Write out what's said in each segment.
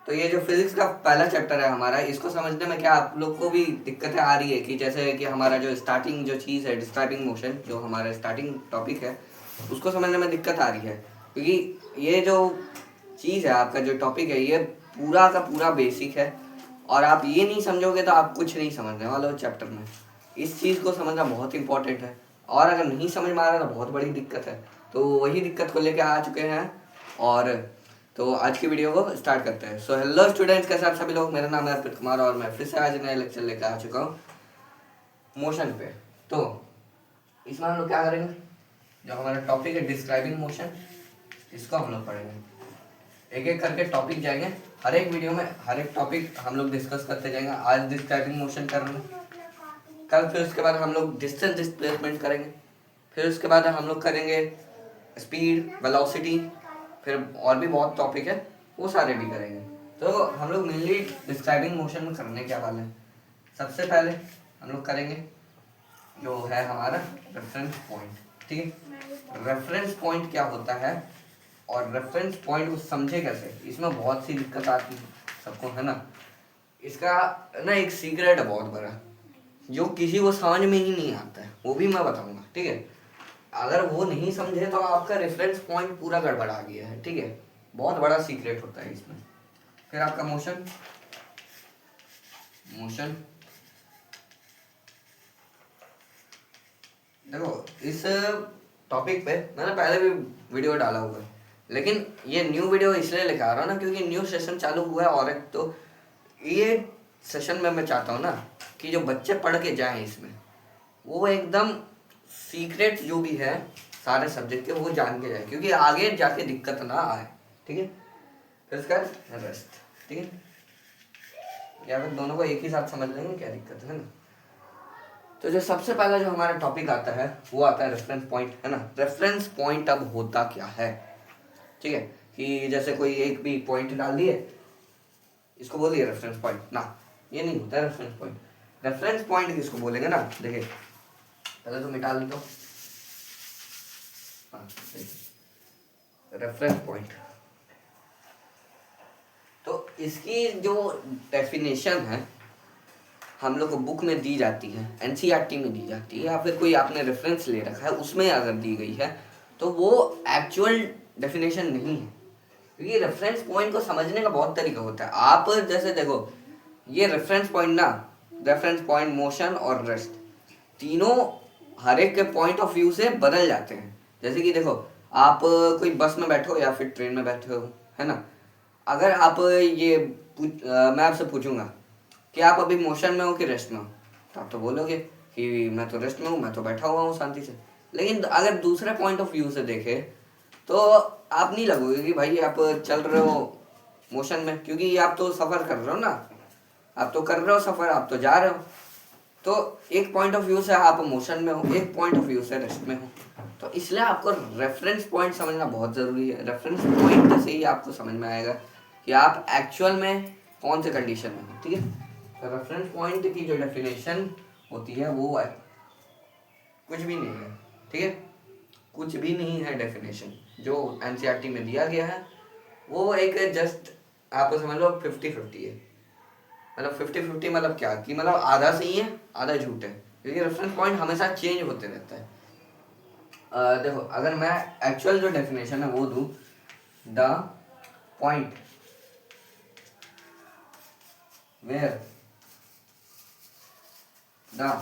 तो ये जो फिजिक्स का पहला चैप्टर है हमारा, इसको समझने में क्या आप लोग को भी दिक्कतें आ रही है कि जैसे कि हमारा जो स्टार्टिंग जो चीज़ है डिस्क्राइबिंग मोशन, जो हमारा स्टार्टिंग टॉपिक है, उसको समझने में दिक्कत आ रही है क्योंकि ये जो चीज़ है आपका जो टॉपिक है ये पूरा का पूरा बेसिक है और आप ये नहीं समझोगे तो आप कुछ नहीं समझने वाले हो चैप्टर में। इस चीज़ को समझना बहुत इंपॉर्टेंट है और अगर नहीं समझ में आ रहा तो बहुत बड़ी दिक्कत है। तो वही दिक्कत को लेकर आ चुके हैं और तो आज की वीडियो को स्टार्ट करते हैं। सो हेलो स्टूडेंट्स, कैसे आप सभी लोग। मेरा नाम है अर्पित कुमार और मैं फिर से आज नया लेक्चर लेकर आ चुका हूँ मोशन पे। तो इसमें हम लोग क्या करेंगे, जो हमारा टॉपिक है डिस्क्राइबिंग मोशन, इसको हम लोग पढ़ेंगे। एक एक करके टॉपिक जाएंगे, हर एक वीडियो में हर एक टॉपिक हम लोग डिस्कस करते जाएंगे। आज डिस्क्राइबिंग मोशन कर रहे हैं, कल फिर उसके बाद हम लोग डिस्टेंस डिस्प्लेसमेंट करेंगे, फिर उसके बाद हम लोग करेंगे स्पीड, वेलोसिटी, फिर और भी बहुत टॉपिक है वो सारे भी करेंगे। तो हम लोग मेनली डिस्क्राइबिंग मोशन में करने क्या वाले हैं, सबसे पहले हम लोग करेंगे जो है हमारा रेफरेंस पॉइंट। ठीक है, रेफरेंस पॉइंट क्या होता है और रेफरेंस पॉइंट को समझे कैसे, इसमें बहुत सी दिक्कत आती है सबको, है ना। इसका ना एक सीक्रेट है बहुत बड़ा, जो किसी को समझ में ही नहीं आता है, वो भी मैं बताऊंगा। ठीक है, अगर वो नहीं समझे तो आपका रेफरेंस पॉइंट पूरा गड़बड़ा गया है। ठीक है, बहुत बड़ा सीक्रेट होता है इसमें। फिर आपका मोशन, मोशन देखो इस टॉपिक पे मैंने पहले भी वीडियो डाला हुआ है, लेकिन ये न्यू वीडियो इसलिए लेकर आ रहा हूँ ना क्योंकि न्यू सेशन चालू हुआ है। और एक तो ये सेशन में मैं चाहता हूँ ना कि जो बच्चे पढ़ के जाएं इसमें, वो एकदम सीक्रेट जो भी है सारे सब्जेक्ट के वो जान के जाए, क्योंकि आगे जाके दिक्कत ना आए। ठीक है, फिर उसका रेस्ट। ठीक है, या फिर दोनों को एक ही साथ समझ लेंगे, क्या दिक्कत है ना। तो जो सबसे पहला जो हमारा टॉपिक आता है वो आता है रेफरेंस पॉइंट, है ना। रेफरेंस पॉइंट अब होता क्या है, ठीक है, कि जैसे कोई एक भी पॉइंट डाल दिए, इसको बोलिए रेफरेंस पॉइंट ना, ये नहीं होता है रेफरेंस पॉइंट। रेफरेंस पॉइंट किसको बोलेंगे ना, देखिए पहले तो मिटा लेता हूँ। हाँ, रेफरेंस पॉइंट, तो इसकी जो डेफिनेशन है हम लोग को बुक में दी जाती है, एनसीईआरटी में दी जाती है, या फिर कोई आपने रेफरेंस ले रखा है उसमें अगर दी गई है तो वो एक्चुअल डेफिनेशन नहीं है, क्योंकि रेफरेंस पॉइंट को समझने का बहुत तरीका होता है। आप जैसे देखो ये रेफरेंस पॉइंट ना, रेफरेंस पॉइंट, मोशन और रेस्ट, तीनों हर एक के पॉइंट ऑफ व्यू से बदल जाते हैं। जैसे कि देखो आप कोई बस में बैठे हो या फिर ट्रेन में बैठे हो, है ना। अगर आप ये मैं आपसे पूछूंगा कि आप अभी मोशन में हो कि रेस्ट में हो, तो आप तो बोलोगे कि मैं तो रेस्ट में हूँ, मैं तो बैठा हुआ हूँ शांति से। लेकिन अगर दूसरे पॉइंट ऑफ व्यू से देखें तो आप नहीं लगोगे कि भाई आप चल रहे हो मोशन में, क्योंकि आप तो सफ़र कर रहे हो ना, आप तो कर रहे हो सफ़र, आप तो जा रहे हो। तो एक पॉइंट ऑफ व्यू से आप मोशन में हो, एक पॉइंट ऑफ व्यू से रेस्ट में हो। तो इसलिए आपको रेफरेंस पॉइंट समझना बहुत ज़रूरी है। रेफरेंस पॉइंट से ही आपको समझ में आएगा कि आप एक्चुअल में कौन से कंडीशन में हो। ठीक है, तो रेफरेंस पॉइंट की जो डेफिनेशन होती है वो है कुछ भी नहीं है। ठीक है, कुछ भी नहीं है डेफिनेशन जो एनसीईआरटी में दिया गया है, वो एक जस्ट आप समझ लो 50-50 है। मतलब 50-50 मतलब क्या कि मतलब आधा सही है आधा झूठ है, क्योंकि रेफरेंस पॉइंट हमेशा चेंज होते रहता है। देखो अगर मैं एक्चुअल जो डेफिनेशन है वो दूं, the point where the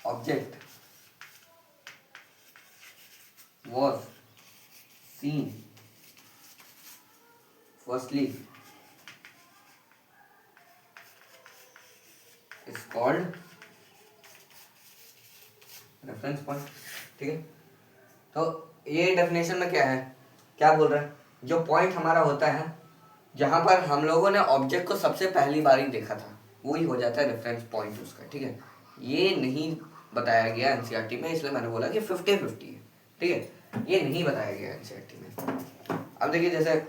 object was seen firstly is called reference point. ठीक है, तो ये डेफिनेशन में क्या है, क्या बोल रहा है, जो पॉइंट हमारा होता है जहां पर हम लोगों ने ऑब्जेक्ट को सबसे पहली बार ही देखा था, वही हो जाता है रेफरेंस पॉइंट उसका। ठीक है, ये नहीं बताया गया एनसीईआरटी में, इसलिए मैंने बोला कि 50-50 है। ठीक है, ये नहीं बताया गया एनसीईआरटी में। अब देखिए जैसे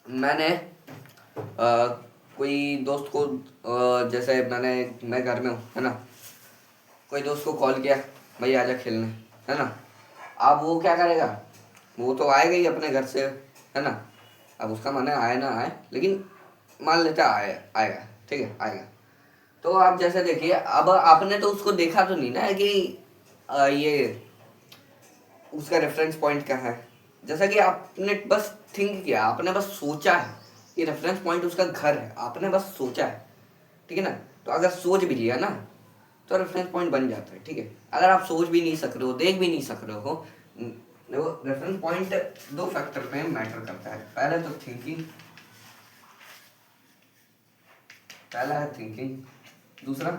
मैंने कोई दोस्त को जैसे मैं घर में हूँ, है ना, कोई दोस्त को कॉल किया, भाई आजा खेलने, है ना। अब वो क्या करेगा, वो तो आएगा ही अपने घर से, है ना। अब उसका मन है आए ना आए, लेकिन मान लेते हैं आएगा, ठीक है आएगा। तो आप जैसे देखिए, अब आपने तो उसको देखा तो नहीं ना कि ये उसका रेफरेंस पॉइंट क्या है। जैसा कि आपने बस थिंक किया, आपने बस सोचा है कि रेफरेंस पॉइंट उसका घर है, आपने बस सोचा है, ठीक है ना। तो अगर सोच भी लिया ना तो रेफरेंस पॉइंट बन जाता है, ठीक है। अगर आप सोच भी नहीं सक रहे हो, देख भी नहीं सक रहे हो, देखो रेफरेंस पॉइंट दो फैक्टर पे मैटर करता है। पहले तो थिंकिंग, पहला है थिंकिंग, दूसरा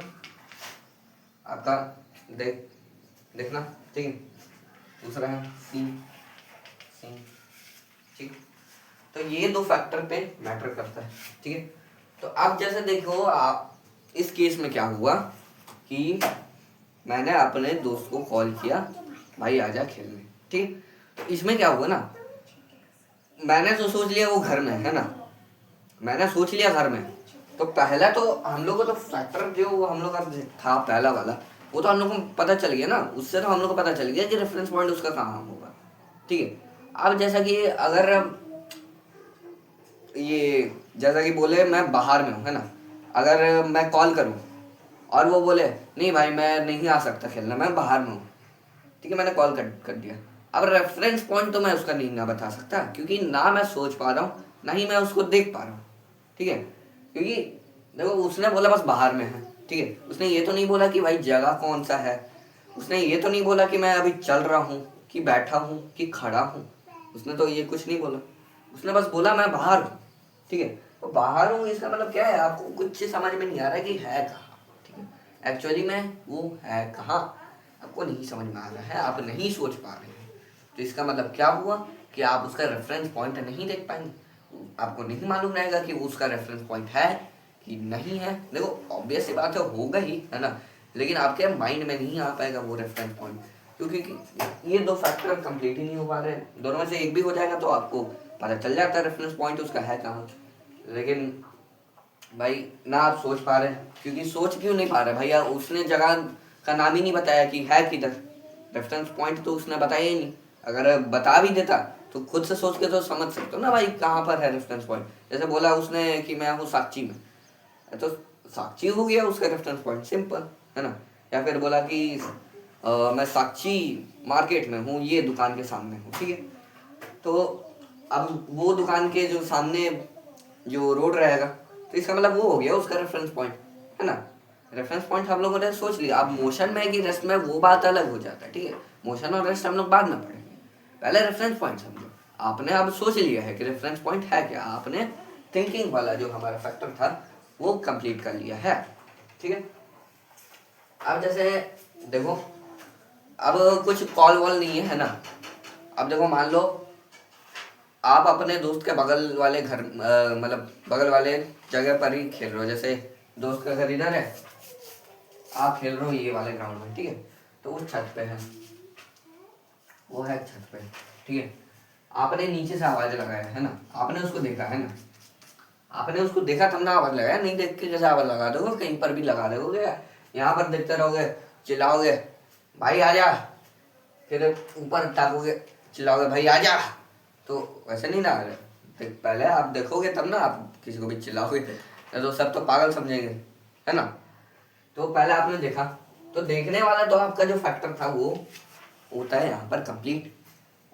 आपका देखना, ठीक है, दूसरा है सीन, ठीक। तो ये दो फैक्टर पे मैटर करता है, ठीक है। तो अब जैसे देखो, आप इस केस में क्या हुआ कि मैंने अपने दोस्त को कॉल किया, भाई आजा खेलने, ठीक। तो इसमें क्या हुआ ना, मैंने तो सोच लिया वो घर में है ना, मैंने सोच लिया घर में। तो पहला तो हम लोग को तो फैक्टर जो हम लोग का था पहला वाला, वो तो हम लोग को पता चल गया ना, उससे तो हम लोग को पता चल गया कि रेफरेंस पॉइंट उसका कहाँ होगा, ठीक है। अब जैसा कि अगर ये जैसा कि बोले मैं बाहर में हूँ, है ना, अगर मैं कॉल करूँ और वो बोले नहीं भाई मैं नहीं आ सकता खेलना, मैं बाहर में हूँ, ठीक है, मैंने कॉल कर दिया। अब रेफरेंस पॉइंट तो मैं उसका नहीं ना बता सकता, क्योंकि ना मैं सोच पा रहा हूँ ना ही मैं उसको देख पा रहा हूँ, ठीक है। क्योंकि देखो उसने बोला बस बाहर में है, ठीक है, उसने ये तो नहीं बोला कि भाई जगह कौन सा है, उसने ये तो नहीं बोला कि मैं अभी चल रहा हूँ कि बैठा हूँ कि खड़ा हूँ, उसने तो ये कुछ नहीं बोला, उसने बस बोला मैं बाहर हूँ, ठीक है। तो बाहर हूँ इसका मतलब क्या है, आपको कुछ समझ में नहीं आ रहा है कि है कहाँ, ठीक है, एक्चुअली में वो है कहाँ आपको नहीं समझ में आ रहा है, आप नहीं सोच पा रहे हैं। तो इसका मतलब क्या हुआ कि आप उसका रेफरेंस पॉइंट नहीं देख पाएंगे, आपको नहीं मालूम रहेगा कि उसका रेफरेंस पॉइंट है कि नहीं है। देखो ऑब्वियस सी बात है होगा ही, है ना, लेकिन आपके माइंड में नहीं आ पाएगा वो रेफरेंस पॉइंट, क्योंकि ये दो फैक्टर कंप्लीट ही नहीं हो पा रहे, दोनों में से एक भी हो जाएगा तो आपको पता चल जाता है रेफरेंस पॉइंट उसका है कहाँ। लेकिन भाई ना आप सोच पा रहे, क्योंकि सोच क्यों नहीं पा रहे भैया, उसने जगह का नाम ही नहीं बताया कि है किधर, रेफरेंस पॉइंट तो उसने बताया ही नहीं। अगर बता भी देता तो खुद से सोच के तो समझ सकते हो ना भाई कहाँ पर है रेफरेंस पॉइंट। जैसे बोला उसने कि मैं हूँ साक्षी में, तो साक्षी हो गया उसका रेफरेंस पॉइंट, सिंपल, है ना। या फिर बोला कि मैं साक्षी मार्केट में हूँ, ये दुकान के सामने हूँ, ठीक है। तो अब वो दुकान के जो सामने जो रोड रहेगा, तो इसका मतलब वो हो गया उसका रेफरेंस पॉइंट, है ना। रेफरेंस पॉइंट हम लोगों ने सोच लिया। अब मोशन में कि रेस्ट में वो बात अलग हो जाता है, ठीक है, मोशन और रेस्ट हम लोग बाद में पढ़ेंगे, पहले रेफरेंस पॉइंट समझो। आपने अब सोच लिया है कि रेफरेंस पॉइंट है क्या, आपने थिंकिंग वाला जो हमारा फैक्टर था वो कंप्लीट कर लिया है, ठीक है। अब जैसे देखो, अब कुछ कॉल वॉल नहीं है ना। अब देखो मान लो आप अपने दोस्त के बगल वाले घर मतलब बगल वाले जगह पर ही खेल रहे हो, जैसे दोस्त का घर इधर है, आप खेल रहे हो ये वाले ग्राउंड में, ठीक है। तो वो छत पे है, वो है छत पे, ठीक है। आपने नीचे से आवाज लगाया है ना, आपने उसको देखा है ना, आपने उसको देखा तब ना आवाज लगाया, नहीं देख के कैसे आवाज लगा दोगे, कहीं पर भी लगा दोगे, यहाँ पर देखते रहोगे चिल्लाओगे भाई आजा, फिर ऊपर टाकोगे चिल्लाओगे भाई आजा, तो वैसे नहीं ना। पहले आप देखोगे तब ना आप किसी को भी चिल्लाओगे, तो सब तो पागल समझेंगे, है ना। तो पहले आपने देखा, तो देखने वाला तो आपका जो फैक्टर था वो होता है यहाँ पर कंप्लीट,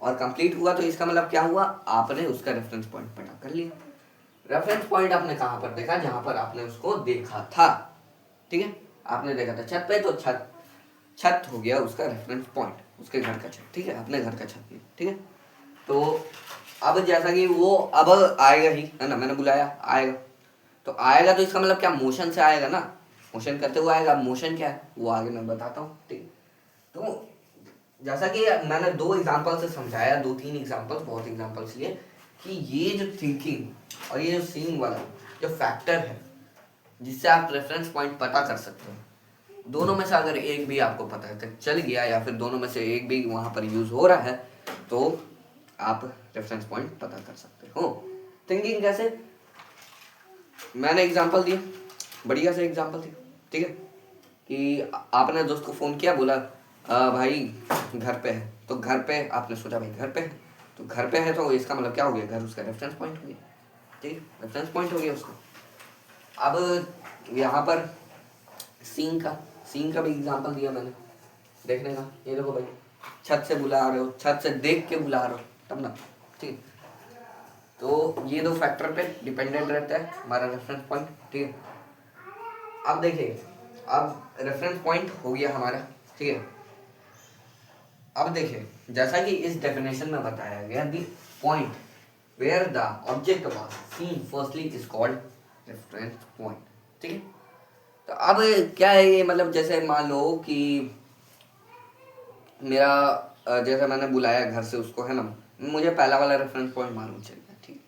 और कंप्लीट हुआ तो इसका मतलब क्या हुआ, आपने उसका रेफरेंस पॉइंट पता कर लिया। रेफरेंस पॉइंट आपने कहाँ पर देखा, जहाँ पर आपने उसको देखा था, ठीक है। आपने देखा था छत पे, तो छत छत हो गया उसका रेफरेंस पॉइंट, उसके घर का छत, ठीक है, अपने घर का छत नहीं, ठीक है। तो अब जैसा कि वो अब आएगा ही, है ना, मैंने बुलाया आएगा, तो आएगा तो इसका मतलब क्या, मोशन से आएगा ना, मोशन करते हुए आएगा। मोशन क्या है वो आगे मैं बताता हूँ, ठीक है। तो जैसा कि मैंने दो एग्जांपल से समझाया, दो तीन एग्जांपल्स, बहुत एग्जांपल्स लिए, कि ये जो थिंकिंग और ये जो सीइंग वाला जो फैक्टर है जिससे आप रेफरेंस पॉइंट पता कर सकते हो, दोनों में से अगर एक भी आपको पता है चल गया, या फिर दोनों में से एक भी वहां पर यूज हो रहा है, तो आप रेफरेंस पॉइंट पता कर सकते हो। थिंकिंग कैसे, मैंने एग्जांपल दिया, बढ़िया से एग्जांपल दिया, ठीक है, कि आपने दोस्त को फोन किया, बोला भाई घर पे है, तो घर पे आपने सोचा भाई घर पे है, तो घर पे है तो इसका मतलब क्या हो गया, घर उसका रेफरेंस पॉइंट हो गया, ठीक, रेफरेंस पॉइंट हो गया उसका। अब यहाँ पर सीन का भी एग्जांपल दिया मैंने देखने का। ये देखो भाई, छत से बुला रहे हो, छत से देख के बुला रहे हो तब ना, ठीक। तो ये दो फैक्टर पे डिपेंडेंट रहता है हमारा रेफरेंस पॉइंट, ठीक है। अब देखिए, अब रेफरेंस पॉइंट हो गया हमारा, ठीक है। अब देखिए, जैसा कि इस डेफिनेशन में बताया गया, the point where the object was seen firstly is called reference point, ठीक है। तो अब क्या है ये, मतलब जैसे मान लो कि मेरा जैसे मैंने बुलाया घर से उसको, है ना, मुझे पहला वाला रेफरेंस पॉइंट मालूम चल गया, ठीक।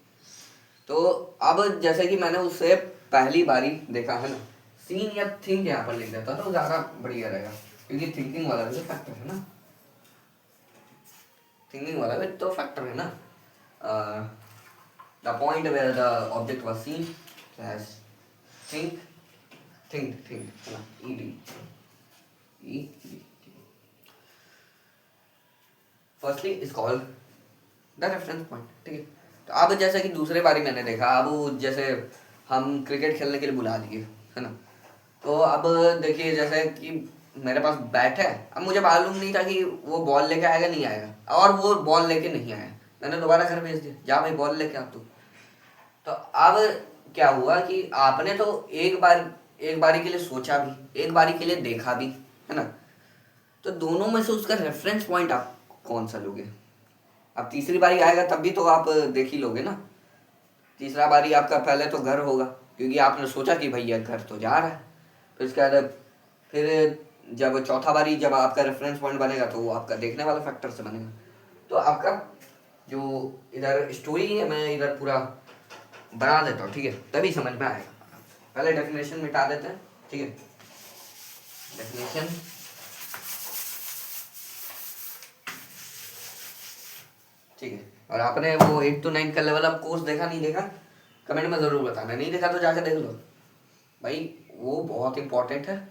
तो अब जैसे कि मैंने उससे पहली बारी देखा, है ना, सीन या थिंक यहाँ पर लिख देता तो ज़्यादा बढ़िया रहेगा, क्योंकि थिंकिंग वाला भी तो फैक्टर है ना, थिंकिंग वाला भी तो फैक्टर है ना। The point where the object was seen slash think, think है ना, E D firstly is called the reference point, ठीक है। तो अब जैसे कि दूसरे बारी मैंने देखा, अब जैसे हम क्रिकेट खेलने के लिए बुला दिए, है ना, तो अब देखिए जैसे कि मेरे पास बैट है, अब मुझे मालूम नहीं था कि वो बॉल लेके आएगा नहीं आएगा, और वो बॉल लेके नहीं आया, मैंने दोबारा घर भेज दिया, जा भाई बॉल लेके आ तू। तो अब क्या हुआ कि आपने तो एक बारी के लिए सोचा भी, एक बारी के लिए देखा भी, है ना, तो दोनों में से उसका रेफरेंस पॉइंट आप कौन सा लोगे। अब तीसरी बारी आएगा तब भी तो आप देख ही लोगे ना, तीसरा बारी आपका पहले तो घर होगा, क्योंकि आपने सोचा कि भैया घर तो जा रहा है। फिर उसके बाद फिर जब चौथा बारी जब आपका रेफरेंस पॉइंट बनेगा तो वो आपका देखने वाला फैक्टर से बनेगा। तो आपका जो इधर स्टोरी है मैं इधर पूरा बना देता हूँ, ठीक है, तभी समझ में आएगा। पहले डेफिनेशन मिटा देते हैं, ठीक है, डेफिनेशन, ठीक है। और आपने वो 8 to 9 का लेवल अप कोर्स देखा नहीं देखा, कमेंट में ज़रूर बताना, नहीं देखा तो जाकर देख लो भाई, वो बहुत इंपॉर्टेंट है।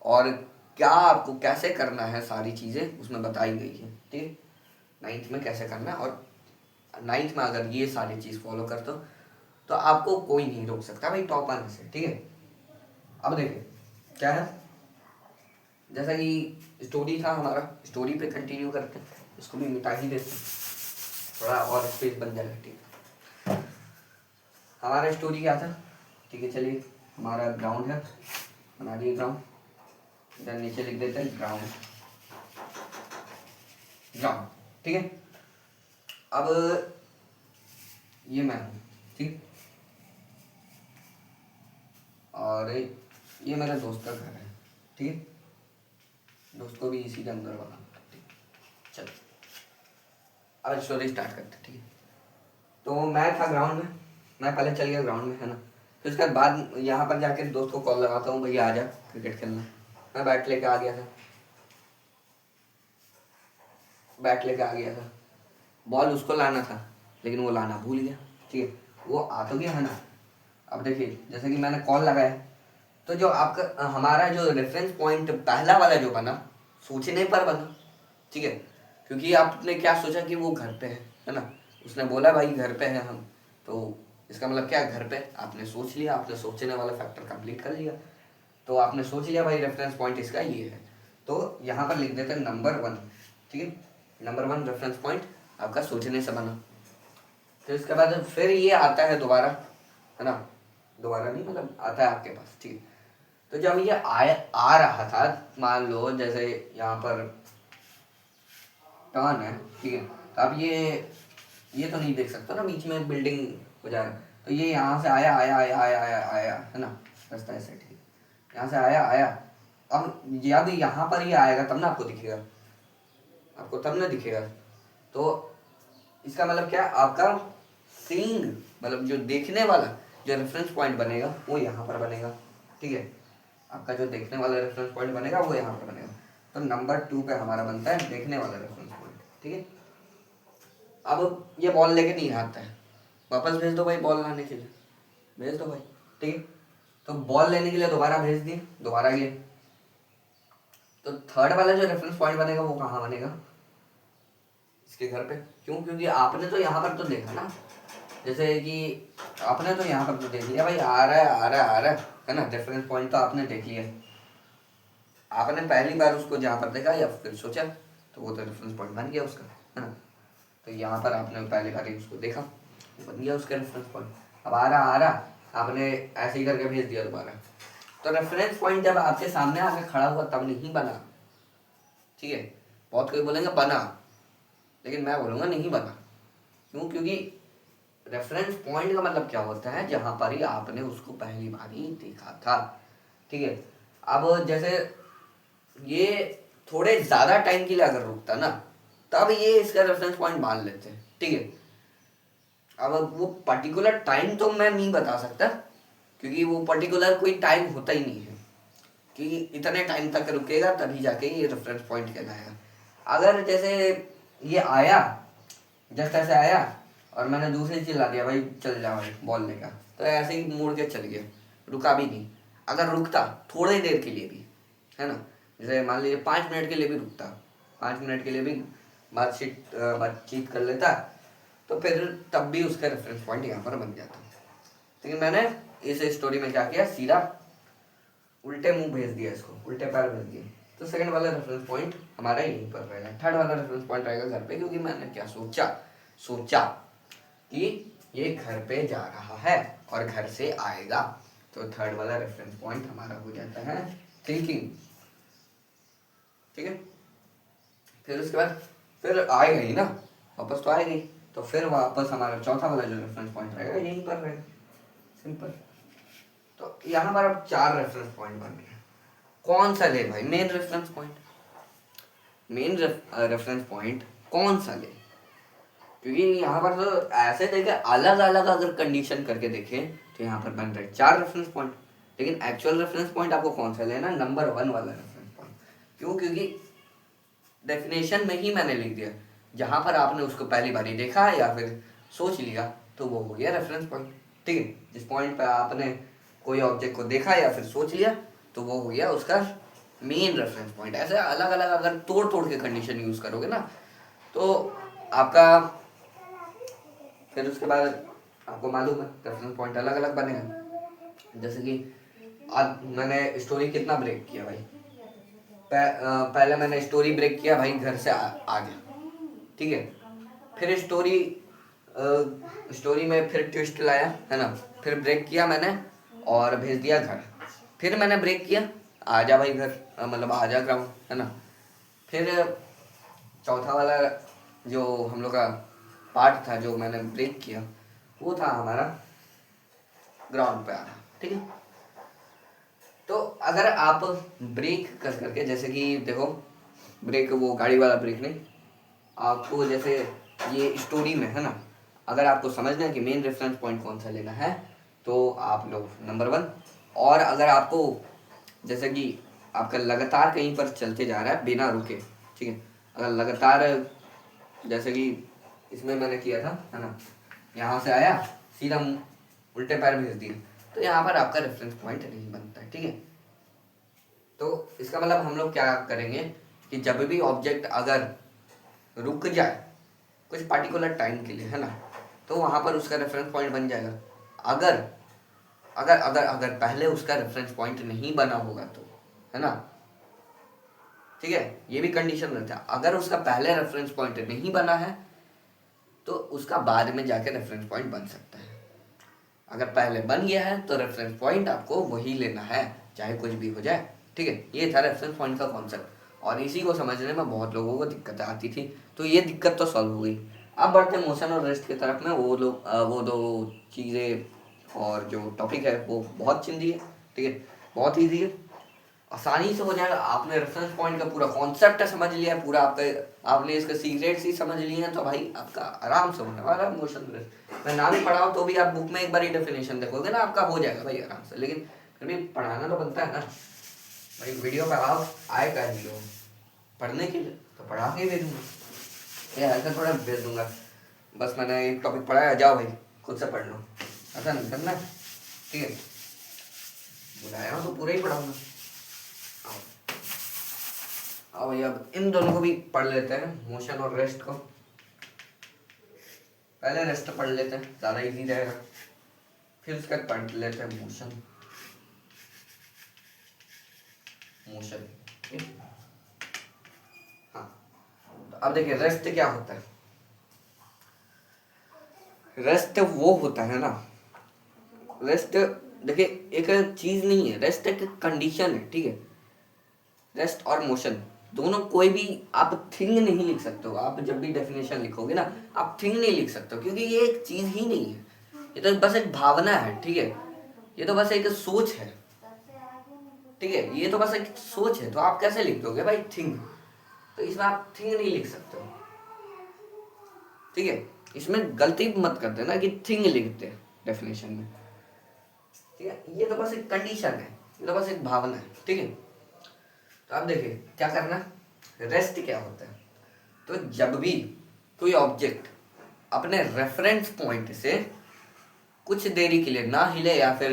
और क्या आपको कैसे करना है सारी चीज़ें उसमें बताई गई है, ठीक है, 9th में कैसे करना है। और 9th में अगर ये सारी चीज़ फॉलो करते हो तो आपको कोई नहीं रोक सकता भाई टॉप आने से, ठीक है। अब देखिए क्या है, जैसा कि स्टोरी था हमारा, स्टोरी पे कंटिन्यू करते हैं, इसको भी मिटा ही देते हैं, थोड़ा और स्पेस बन जाएगा, ठीक है। हमारा स्टोरी क्या था, ठीक है, चलिए, हमारा ग्राउंड है, बना दिए ग्राउंड, इधर नीचे लिख देते हैं ग्राउंड, ग्राउंड, ठीक है। अब ये मैं हूँ, ठीक, और ये मेरे दोस्त का घर है, ठीक है, दोस्त को भी इसी के अंदर बना, ठीक, चलो अब स्टोरी स्टार्ट करते हैं, ठीक है। तो मैं था ग्राउंड में, मैं पहले चल गया ग्राउंड में, है ना, फिर उसके बाद यहाँ पर जाकर दोस्त को कॉल लगाता हूँ, भैया आ जा क्रिकेट खेलना। मैं बैट लेके आ गया था, बैट लेके आ गया था, बॉल उसको लाना था लेकिन वो लाना भूल गया, ठीक है, वो आ तो गया, है ना। अब देखिए जैसे कि मैंने कॉल लगाया, तो जो आपका हमारा जो रेफरेंस पॉइंट पहला वाला जो बना, सोचने पर बना, ठीक है, क्योंकि आपने क्या सोचा कि वो घर पे है ना, उसने बोला भाई घर पे है हम, तो इसका मतलब क्या, घर पे, आपने सोच लिया, आपने सोचने वाला फैक्टर कंप्लीट कर लिया, तो आपने सोच लिया भाई रेफरेंस पॉइंट इसका ये है, तो यहाँ पर लिख देते हैं नंबर 1, ठीक है, नंबर 1 रेफरेंस पॉइंट आपका सोचने से बना। फिर इसके बाद फिर ये आता है दोबारा, है ना, दोबारा नहीं मतलब आता है आपके पास, ठीक है। तो जब ये आ रहा था, मान लो जैसे यहाँ पर टर्न है, ठीक है, तो अब ये तो नहीं देख सकता ना, बीच में बिल्डिंग हो जा रहा है, तो ये यहाँ से आया आया आया आया आया आया, है ना, रास्ता ऐसे, ठीक है, यहाँ से आया आया, अब जब यहाँ पर ये आएगा तब ना आपको दिखेगा, आपको तब ना दिखेगा। तो इसका मतलब क्या, आपका सीइंग मतलब जो देखने वाला जो रेफरेंस पॉइंट बनेगा वो यहाँ पर बनेगा, ठीक है, आपका जो देखने वाला रेफरेंस पॉइंट बनेगा वो यहाँ पर बनेगा। तो नंबर 2 पे हमारा बनता है देखने वाला रेफरेंस पॉइंट, ठीक है। अब ये बॉल लेके नहीं आता है, वापस भेज दो भाई बॉल लाने के लिए, भेज दो भाई, ठीक है। तो बॉल लेने के लिए दोबारा भेज दिए, दोबारा गए, तो थर्ड वाला जो रेफरेंस पॉइंट बनेगा वो कहाँ बनेगा, इसके घर पे, क्यों? क्योंकि आपने तो यहाँ पर तो देखा ना, जैसे कि आपने तो यहाँ पर तो देख लिया भाई, आ रहा है आ रहा है आ रहा है ना, रेफरेंस पॉइंट तो आपने देख लिया। आपने पहली बार उसको जहाँ पर देखा या फिर सोचा तो वो तो रेफरेंस पॉइंट बन गया उसका, है ना। तो यहाँ पर आपने पहली बार ही उसको देखा, बन गया उसका रेफरेंस पॉइंट। अब आ रहा आपने ऐसे ही करके भेज दिया दोबारा, तो रेफरेंस पॉइंट जब आपके सामने आके खड़ा हुआ तब नहीं बना, ठीक है। बहुत कोई बोलेंगे बना, लेकिन मैं बोलूँगा नहीं बना। क्यों? क्योंकि रेफरेंस पॉइंट का मतलब क्या होता है, जहाँ पर ही आपने उसको पहली बार ही देखा था, ठीक है। अब जैसे ये थोड़े ज़्यादा टाइम के लिए अगर रुकता ना, तब ये इसका रेफरेंस पॉइंट मान लेते हैं, ठीक है। अब वो पर्टिकुलर टाइम तो मैं नहीं बता सकता, क्योंकि वो पर्टिकुलर कोई टाइम होता ही नहीं है कि इतने टाइम तक रुकेगा तभी जाके ये रेफरेंस पॉइंट कहलाएगा। अगर जैसे ये आया, जस्ट ऐसे आया और मैंने दूसरी चिल्ला दिया भाई चल जा भाई बॉल लेकर, तो ऐसे ही मुड़ के चल गया, रुका भी नहीं। अगर रुकता थोड़ी देर के लिए भी, है ना, जैसे मान लीजिए 5 मिनट के लिए भी रुकता, 5 मिनट के लिए भी बातचीत कर लेता, तो फिर तब भी उसका रेफरेंस पॉइंट यहाँ पर बन जाता। लेकिन मैंने इस स्टोरी में क्या किया, सीधा उल्टे मुंह भेज दिया, इसको उल्टे पैर भेज दिए, तो सेकंड वाला रेफरेंस पॉइंट हमारा यहीं पर रहेगा। थर्ड वाला रेफरेंस पॉइंट रहेगा घर पे, क्योंकि मैंने क्या सोचा कि ये घर पे जा रहा है और घर से आएगा, तो थर्ड वाला रेफरेंस पॉइंट हमारा हो जाता है थिंकिंग, ठीक है। फिर उसके बाद फिर आएगा ही ना, वापस तो आएगा ही, तो फिर वापस हमारा चौथा वाला जो रेफरेंस पॉइंट रहेगा यहीं पर रहेगा, सिंपल। तो यहाँ पर अब 4 रेफरेंस पॉइंट बन गए। कौन सा ले भाई? Main reference point. Main reference point कौन सा ले? क्योंकि यहाँ पर तो ऐसे देखे अलग अलग अगर कंडीशन करके देखें तो यहाँ पर बन रहे 4 रेफरेंस पॉइंट, लेकिन एक्चुअल रेफरेंस पॉइंट आपको कौन सा लेना? नंबर 1 वाला रेफरेंस पॉइंट। क्यों? क्योंकि डेफिनेशन में ही मैंने लिख दिया, जहाँ पर आपने उसको पहली बार ही देखा या फिर सोच लिया तो वो हो गया रेफरेंस पॉइंट, ठीक है। जिस पॉइंट पर आपने कोई ऑब्जेक्ट को देखा या फिर सोच लिया तो वो हो गया उसका मेन रेफरेंस पॉइंट। ऐसे अलग अलग अगर तोड़ तोड़ के कंडीशन यूज करोगे ना, तो आपका फिर उसके बाद आपको मालूम है रेफरेंस पॉइंट अलग अलग बनेगा। जैसे कि आज मैंने स्टोरी कितना ब्रेक किया भाई, पहले मैंने स्टोरी ब्रेक किया भाई, घर से आ गया, ठीक है। फिर स्टोरी में फिर ट्विस्ट लाया, है ना, फिर ब्रेक किया मैंने और भेज दिया घर। फिर मैंने ब्रेक किया, आ जा भाई घर, मतलब आ जा ग्राउंड, है ना। फिर चौथा वाला जो हम लोग का पार्ट था जो मैंने ब्रेक किया, वो था हमारा ग्राउंड पे आना, ठीक है। तो अगर आप ब्रेक कर करके, जैसे कि देखो ब्रेक वो गाड़ी वाला ब्रेक नहीं, आपको जैसे ये स्टोरी में है ना, अगर आपको समझना है कि मेन रेफरेंस पॉइंट कौन सा लेना है तो आप लोग नंबर 1। और अगर आपको जैसे कि आपका लगातार कहीं पर चलते जा रहा है बिना रुके, ठीक है, अगर लगातार जैसे कि इसमें मैंने किया था, है ना, यहाँ से आया सीधा उल्टे पैर भेज दिए, तो यहाँ पर आपका रेफरेंस पॉइंट नहीं बनता है, ठीक है। तो इसका मतलब हम लोग क्या करेंगे कि जब भी ऑब्जेक्ट अगर रुक जाए कुछ पार्टिकुलर टाइम के लिए, है ना, तो वहाँ पर उसका रेफरेंस पॉइंट बन जाएगा। अगर अगर अगर अगर पहले उसका रेफरेंस पॉइंट नहीं बना होगा तो, है ना, ठीक है, ये भी कंडीशन रहता है। अगर उसका पहले रेफरेंस पॉइंट नहीं बना है तो उसका बाद में जाके रेफरेंस पॉइंट बन सकता है। अगर पहले बन गया है तो रेफरेंस पॉइंट आपको वही लेना है, चाहे कुछ भी हो जाए, ठीक है। ये था रेफरेंस पॉइंट का कॉन्सेप्ट, और इसी को समझने में बहुत लोगों को दिक्कत आती थी, तो ये दिक्कत तो सॉल्व हो गई। अब बढ़ते हैं मोशन और रेस्ट की तरफ में। वो दो चीज़ें और जो टॉपिक है वो बहुत चिंदी है, ठीक है, बहुत ईजी है, आसानी से हो जाएगा। आपने रेफरेंस पॉइंट का पूरा कॉन्सेप्ट समझ लिया, पूरा आपने इसका सीक्रेट्स ही समझ लिए हैं, तो भाई आपका आराम से होने वाला है मोशन रेस्ट। मैं ना भी पढ़ाऊँ तो भी आप बुक में एक बार ही डेफिनेशन देखोगे ना, आपका हो जाएगा भाई आराम से। लेकिन फिर भी पढ़ाना तो बनता है ना भाई, वीडियो पे आप आए कर ही हो पढ़ने के लिए, तो पढ़ा के भेज दूंगा, ये ऐसा थोड़ा भेज दूंगा बस मैंने एक टॉपिक पढ़ाया जाओ भाई खुद से पढ़ लो, ऐसा नहीं करना, ठीक है। बुलाया हो तो पूरा ही पढ़ाऊंगा। अब भैया अब इन दोनों को भी पढ़ लेते हैं, मोशन और रेस्ट को। पहले रेस्ट पढ़ लेते हैं, ज़्यादा इजी रहेगा, फिर उसके बाद पढ़ लेते हैं मोशन। मोशन हाँ, तो अब देखिए रेस्ट क्या होता है। रेस्ट वो होता है ना, रेस्ट देखिए एक चीज नहीं है, रेस्ट एक कंडीशन है, ठीक है। रेस्ट और मोशन दोनों, कोई भी आप थिंग नहीं लिख सकते हो। आप जब भी डेफिनेशन लिखोगे ना, आप थिंग नहीं लिख सकते हो, क्योंकि ये एक चीज ही नहीं है, ये तो बस एक भावना है, ठीक है। ये तो बस एक सोच है, ठीक है, ये तो बस एक सोच है। तो आप कैसे लिख दोगे भाई थिंग? तो इसमें आप थिंग नहीं लिख सकते हो, ठीक है। इसमें गलती मत कर देना कि थिंग लिखते हैं डेफिनेशन में, ठीक है। ये तो बस एक कंडीशन है, ये तो बस एक भावना है, ठीक है। तो आप देखिए क्या करना, रेस्ट क्या होता है। तो जब भी कोई ऑब्जेक्ट अपने रेफरेंस पॉइंट से कुछ देरी के लिए ना हिले, या फिर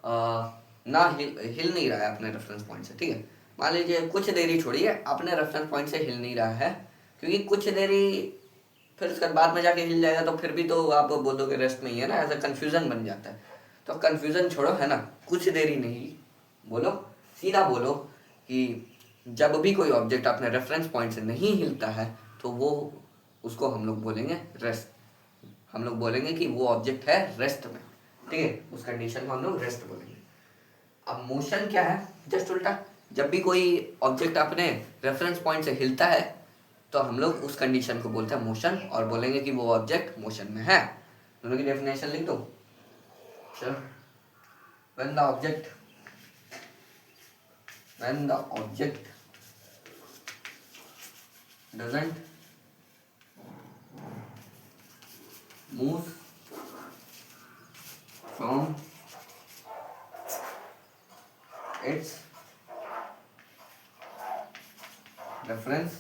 ना हिल नहीं रहा है अपने रेफरेंस पॉइंट से, ठीक है। मान लीजिए कुछ देरी छोड़िए, अपने रेफरेंस पॉइंट से हिल नहीं रहा है, क्योंकि कुछ देरी फिर उसके बाद में जाके हिल जाएगा, तो फिर भी तो आप बोलोगे रेस्ट में ही है ना, ऐसा कंफ्यूजन बन जाता है। तो कंफ्यूजन छोड़ो, है ना, कुछ देरी नहीं बोलो, सीधा बोलो कि जब भी कोई ऑब्जेक्ट अपने रेफरेंस पॉइंट से नहीं हिलता है, तो वो उसको हम लोग बोलेंगे रेस्ट। हम लोग बोलेंगे कि वो ऑब्जेक्ट है रेस्ट में, ठीक है, उस कंडीशन को हम लोग रेस्ट बोलेंगे। अब मोशन क्या है, जस्ट उल्टा। जब भी कोई ऑब्जेक्ट अपने रेफरेंस पॉइंट से हिलता है, तो हम लोग उस कंडीशन को बोलते हैं मोशन, और बोलेंगे कि वो ऑब्जेक्ट मोशन में है। दोनों की डेफिनेशन लिख दो, चलो। when the object when the object doesn't move from its reference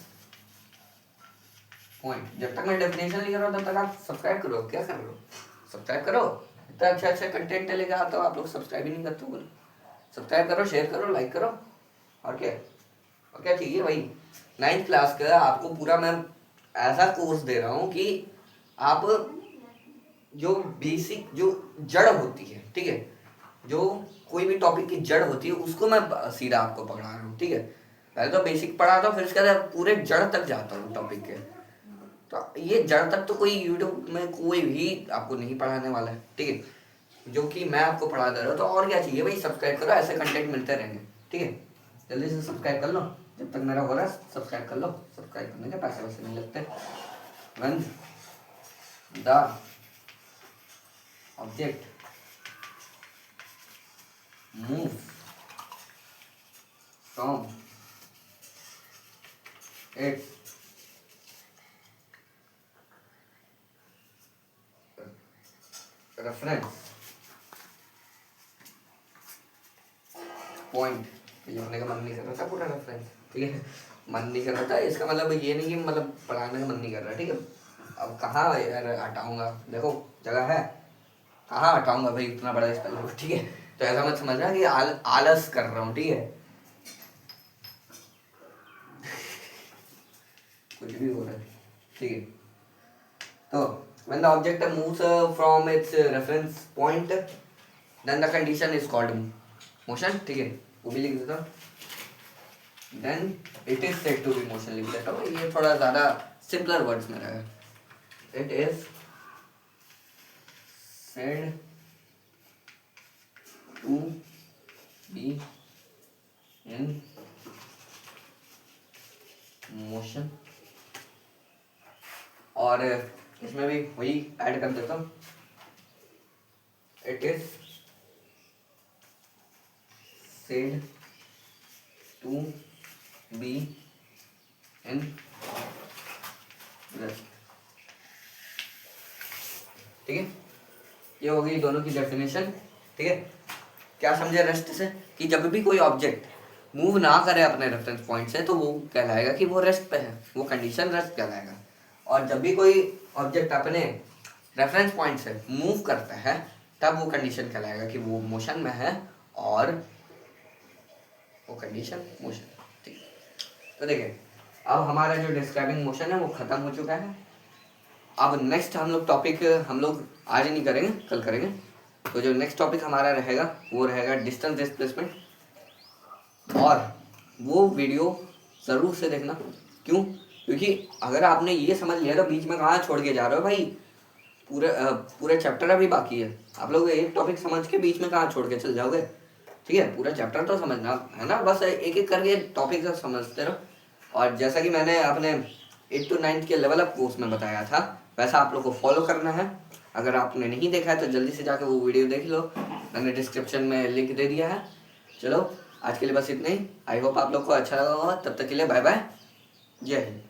point। जब तक मैं डेफिनेशन लिख रहा हूँ तब तक आप सब्सक्राइब करो। क्या कर रहे हो, सब्सक्राइब करो। इतना अच्छा अच्छा कंटेंट लेके आता हो, आप लोग सब्सक्राइब ही नहीं करते हो। बोलो सब्सक्राइब करो, शेयर करो, लाइक करो, और क्या, और क्या चाहिए भाई। 9th क्लास का आपको पूरा मैं ऐसा कोर्स दे रहा हूँ कि आप जो बेसिक जो जड़ होती है, ठीक है, जो कोई भी टॉपिक की जड़ होती है, उसको मैं सीधा आपको पढ़ा रहा हूँ, ठीक है। पहले तो बेसिक पढ़ाता हूँ, फिर उसके बाद पूरे जड़ तक जाता हूँ टॉपिक के। तो ये जड़ तक तो कोई यूट्यूब में कोई भी आपको नहीं पढ़ाने वाला है, ठीक है, जो कि मैं आपको पढ़ा दे रहा हूँ। तो और क्या चाहिए भाई, सब्सक्राइब करो, ऐसे कंटेंट मिलते रहेंगे, ठीक है। जल्दी से सब्सक्राइब कर लो, जब तक मेरा हो रहा है सब्सक्राइब कर लो। सब्सक्राइब करने के पैसे वैसे नहीं लगते। when the object moves from its reference point, लिखने का मन नहीं कर रहा था पूरा रेफरेंस, ठीक है, मन नहीं कर रहा था, इसका मतलब ये नहीं कि मतलब पढ़ाने का मन नहीं कर रहा, ठीक है। अब कहाँ यार हटाऊंगा, देखो जगह है, कहाँ हटाऊंगा भाई इतना बड़ा स्पेल, ठीक है। तो ऐसा मत समझना कि आलस कर रहा हूँ, ठीक है, कुछ भी हो रहा है, ठीक है। तो when the object moves from its reference point, then the condition is called motion, ठीक है, वो भी लिख देता हूँ। then it is said to be motion लिख देता हूँ, ये थोड़ा ज़्यादा सिंपलर वर्ड्स में रहेगा। it is said to be in motion, और इसमें भी वही ऐड कर देता हूँ, it is said to be in rest, ठीक है। ये हो गई दोनों की डेफिनेशन, ठीक है। क्या समझे रेस्ट से, कि जब भी कोई ऑब्जेक्ट मूव ना करे अपने रेफरेंस पॉइंट से, तो वो कहलाएगा कि वो रेस्ट पे है, वो कंडीशन रेस्ट कहलाएगा। और जब भी कोई ऑब्जेक्ट अपने रेफरेंस पॉइंट से मूव करता है, तब वो कंडीशन कहलाएगा कि वो मोशन में है, और वो कंडीशन मोशन, ठीक। तो देखिए अब हमारा जो डिस्क्राइबिंग मोशन है वो खत्म हो चुका है, अब नेक्स्ट हम लोग आज नहीं करेंगे, कल करेंगे। तो जो नेक्स्ट टॉपिक हमारा रहेगा वो रहेगा डिस्टेंस डिस्प्लेसमेंट, और वो वीडियो ज़रूर से देखना। क्यों? क्योंकि अगर आपने ये समझ लिया तो बीच में कहाँ छोड़ के जा रहे हो भाई, पूरे चैप्टर अभी बाकी है। आप लोग एक टॉपिक समझ के बीच में कहाँ छोड़ के चल जाओगे? ठीक है, पूरा चैप्टर तो समझना है ना, बस एक एक करके टॉपिक से समझते रहो। और जैसा कि मैंने अपने 8 to 9 के लेवल अप कोर्स में बताया था, वैसा आप लोग को फॉलो करना है। अगर आपने नहीं देखा है तो जल्दी से जाकर वो वीडियो देख लो, मैंने डिस्क्रिप्शन में लिंक दे दिया है। चलो आज के लिए बस इतना ही। आई होप आप लोग को अच्छा लगा होगा। तब तक के लिए बाय बाय, जय हिंद।